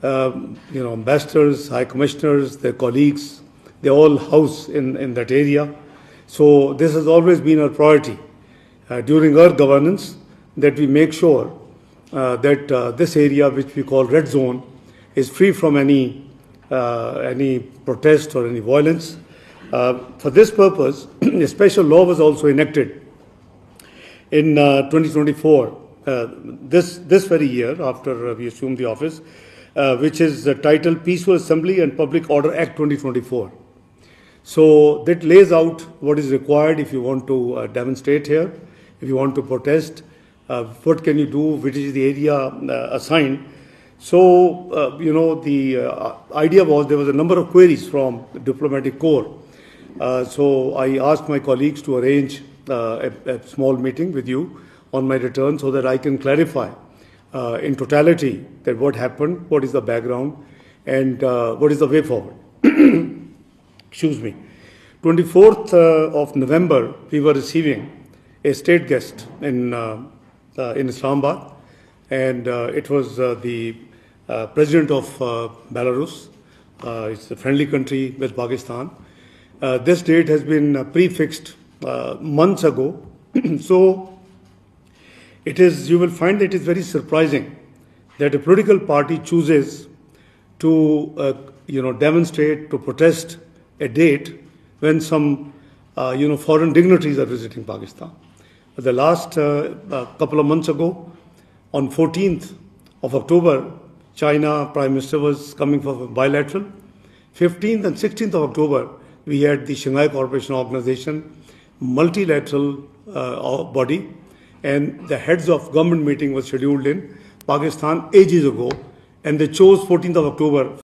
ambassadors, high commissioners, their colleagues, they all house in that area. So this has always been our priority during our governance, that we make sure that this area, which we call red zone, is free from any protest or any violence. For this purpose, a special law was also enacted in 2024, this very year after we assumed the office, which is titled Peaceful Assembly and Public Order Act 2024. So that lays out what is required if you want to demonstrate here, if you want to protest, what can you do, which is the area assigned. So, the idea was there was a number of queries from the diplomatic corps. So I asked my colleagues to arrange a small meeting with you on my return so that I can clarify in totality that what happened, what is the background, and what is the way forward. Excuse me. 24th of November, we were receiving a state guest in Islamabad, and it was the President of Belarus. It's a friendly country with Pakistan. This date has been prefixed months ago. So it is, you will find that it is very surprising that a political party chooses to demonstrate, to protest a date when some foreign dignitaries are visiting Pakistan. The last couple of months ago, on 14th of October, China Prime Minister was coming for bilateral. 15th and 16th of October, we had the Shanghai Cooperation Organization, multilateral body, and the heads of government meeting was scheduled in Pakistan ages ago, and they chose 14th of October